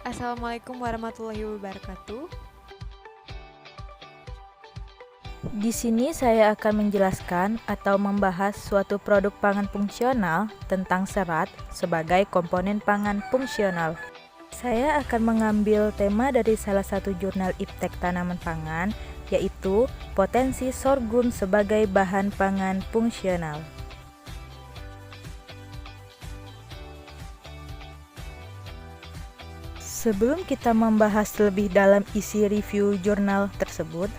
Assalamualaikum warahmatullahi wabarakatuh. Di sini saya akan menjelaskan atau membahas suatu produk pangan fungsional tentang serat sebagai komponen pangan fungsional. Saya akan mengambil tema dari salah satu jurnal Iptek Tanaman Pangan, yaitu potensi sorghum sebagai bahan pangan fungsional. Sebelum kita membahas lebih dalam isi review jurnal tersebut,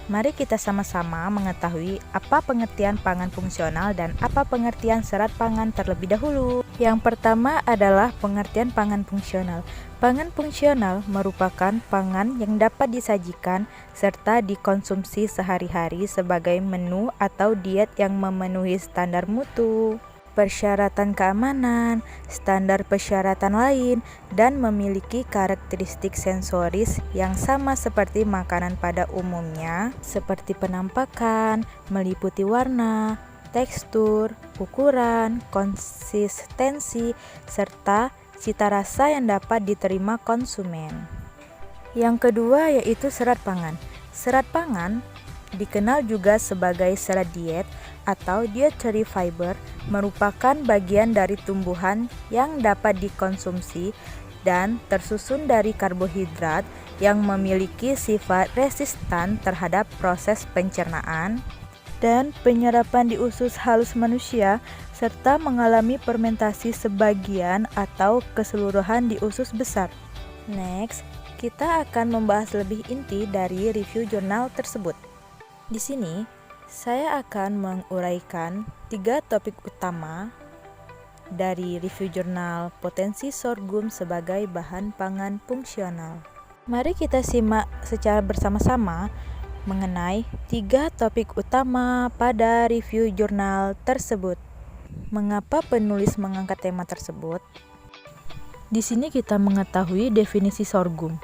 mari kita sama-sama mengetahui apa pengertian pangan fungsional dan apa pengertian serat pangan terlebih dahulu. Yang pertama adalah pengertian pangan fungsional. Pangan fungsional merupakan pangan yang dapat disajikan serta dikonsumsi sehari-hari sebagai menu atau diet yang memenuhi standar mutu, persyaratan keamanan, standar persyaratan lain, dan memiliki karakteristik sensoris yang sama seperti makanan pada umumnya, seperti penampakan, meliputi warna, tekstur, ukuran, konsistensi, serta cita rasa yang dapat diterima konsumen. Yang kedua yaitu serat pangan. Serat pangan dikenal juga sebagai serat diet atau dietary fiber, merupakan bagian dari tumbuhan yang dapat dikonsumsi dan tersusun dari karbohidrat yang memiliki sifat resistan terhadap proses pencernaan dan penyerapan di usus halus manusia, serta mengalami fermentasi sebagian atau keseluruhan di usus besar. Next, kita akan membahas lebih inti dari review jurnal tersebut. Di sini, saya akan menguraikan 3 topik utama dari review jurnal potensi sorghum sebagai bahan pangan fungsional. Mari kita simak secara bersama-sama mengenai 3 topik utama pada review jurnal tersebut. Mengapa penulis mengangkat tema tersebut? Di sini kita mengetahui definisi sorghum.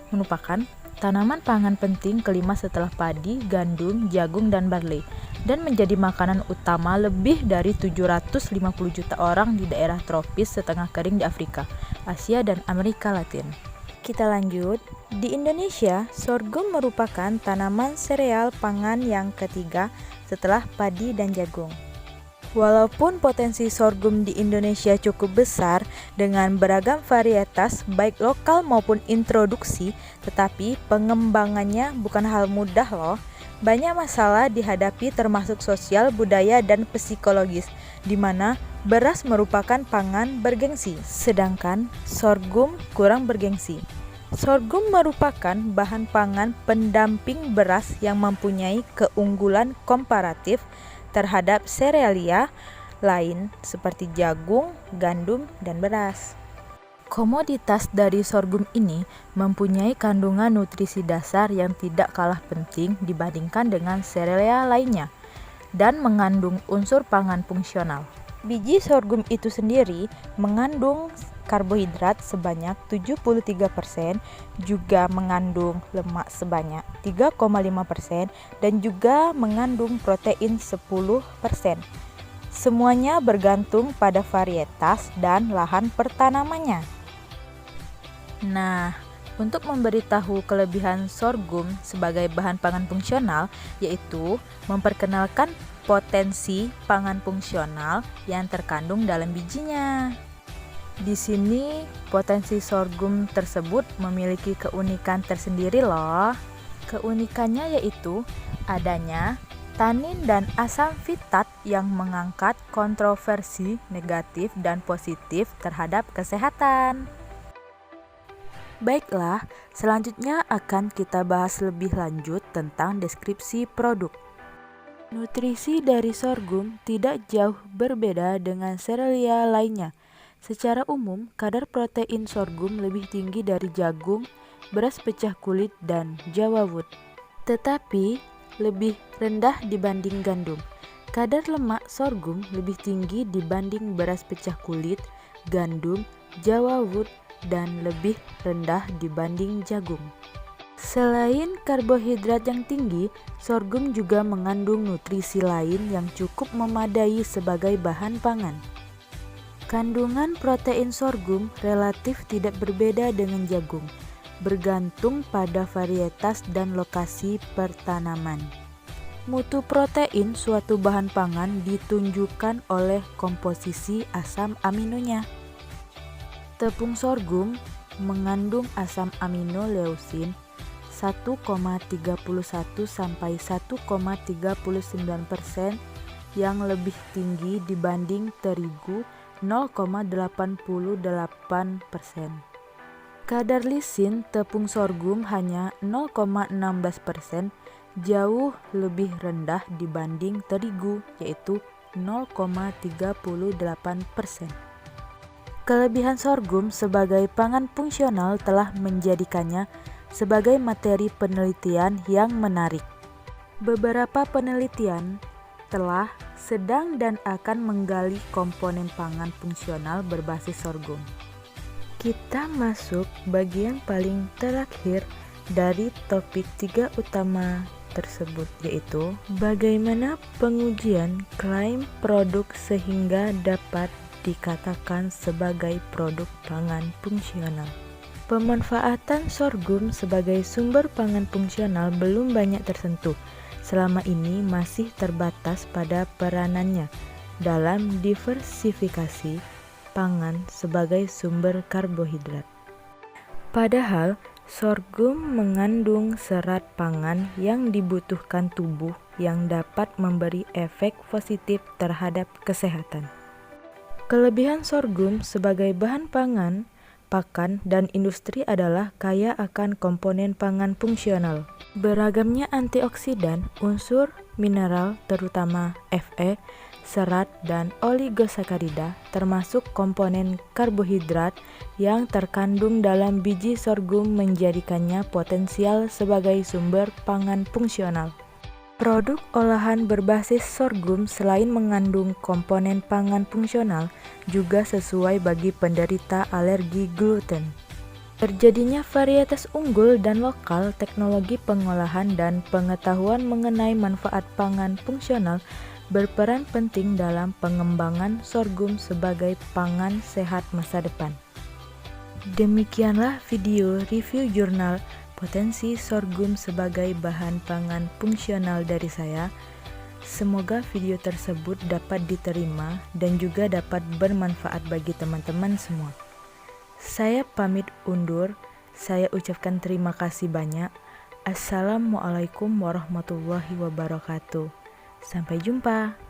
Merupakan tanaman pangan penting kelima setelah padi, gandum, jagung, dan barley, dan menjadi makanan utama lebih dari 750 juta orang di daerah tropis setengah kering di Afrika, Asia, dan Amerika Latin. Kita lanjut. Di Indonesia, sorghum merupakan tanaman sereal pangan yang ketiga setelah padi dan jagung. Walaupun potensi sorghum di Indonesia cukup besar dengan beragam varietas baik lokal maupun introduksi, tetapi pengembangannya bukan hal mudah loh. Banyak masalah dihadapi termasuk sosial, budaya, dan psikologis, di mana beras merupakan pangan bergengsi, sedangkan sorghum kurang bergengsi. Sorghum merupakan bahan pangan pendamping beras yang mempunyai keunggulan komparatif terhadap serealia lain seperti jagung, gandum, dan beras. Komoditas dari sorghum ini mempunyai kandungan nutrisi dasar yang tidak kalah penting dibandingkan dengan serealia lainnya dan mengandung unsur pangan fungsional. Biji sorghum itu sendiri mengandung karbohidrat sebanyak 73%, juga mengandung lemak sebanyak 3,5% dan juga mengandung protein 10%. Semuanya bergantung pada varietas dan lahan pertanamannya. Nah, untuk memberitahu kelebihan sorghum sebagai bahan pangan fungsional, yaitu memperkenalkan potensi pangan fungsional yang terkandung dalam bijinya. Di sini, potensi sorghum tersebut memiliki keunikan tersendiri loh. Keunikannya yaitu adanya tanin dan asam fitat yang mengangkat kontroversi negatif dan positif terhadap kesehatan. Baiklah, selanjutnya akan kita bahas lebih lanjut tentang deskripsi produk. Nutrisi dari sorghum tidak jauh berbeda dengan serealia lainnya. Secara umum, kadar protein sorghum lebih tinggi dari jagung, beras pecah kulit, dan Jawa Wood, tetapi lebih rendah dibanding gandum. Kadar lemak sorghum lebih tinggi dibanding beras pecah kulit, gandum, Jawa Wood, dan lebih rendah dibanding jagung. Selain karbohidrat yang tinggi, sorghum juga mengandung nutrisi lain yang cukup memadai sebagai bahan pangan. Kandungan protein sorghum relatif tidak berbeda dengan jagung, bergantung pada varietas dan lokasi pertanaman. Mutu protein suatu bahan pangan ditunjukkan oleh komposisi asam aminonya. Tepung sorghum mengandung asam amino leusin 1,31 sampai 1,39% yang lebih tinggi dibanding terigu 0,88%. Kadar lisin tepung sorghum hanya 0,16%, jauh lebih rendah dibanding terigu yaitu 0,38%. Kelebihan sorghum sebagai pangan fungsional telah menjadikannya sebagai materi penelitian yang menarik. Beberapa penelitian telah, sedang, dan akan menggali komponen pangan fungsional berbasis sorghum. Kita masuk bagian paling terakhir dari topik 3 utama tersebut, yaitu bagaimana pengujian klaim produk sehingga dapat dikatakan sebagai produk pangan fungsional. Pemanfaatan sorghum sebagai sumber pangan fungsional belum banyak tersentuh. Selama ini masih terbatas pada peranannya dalam diversifikasi pangan sebagai sumber karbohidrat. Padahal, sorghum mengandung serat pangan yang dibutuhkan tubuh yang dapat memberi efek positif terhadap kesehatan. Kelebihan sorghum sebagai bahan pangan, pakan, dan industri adalah kaya akan komponen pangan fungsional. Beragamnya antioksidan, unsur mineral terutama Fe, serat, dan oligosakarida, termasuk komponen karbohidrat yang terkandung dalam biji sorghum menjadikannya potensial sebagai sumber pangan fungsional. Produk olahan berbasis sorghum selain mengandung komponen pangan fungsional juga sesuai bagi penderita alergi gluten. Terjadinya varietas unggul dan lokal, teknologi pengolahan, dan pengetahuan mengenai manfaat pangan fungsional berperan penting dalam pengembangan sorghum sebagai pangan sehat masa depan. Demikianlah video review jurnal potensi sorghum sebagai bahan pangan fungsional dari saya. Semoga video tersebut dapat diterima dan juga dapat bermanfaat bagi teman-teman semua. Saya pamit undur, saya ucapkan terima kasih banyak. Assalamualaikum warahmatullahi wabarakatuh. Sampai jumpa.